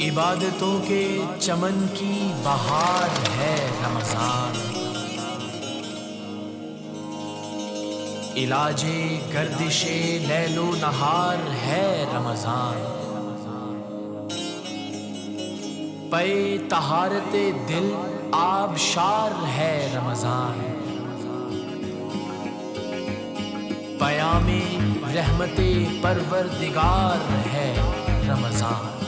عبادتوں کے چمن کی بہار ہے رمضان، علاج گردش لیل و نہار ہے رمضان، پے طہارت دل آبشار ہے رمضان، پیام رحمت پروردگار ہے رمضان۔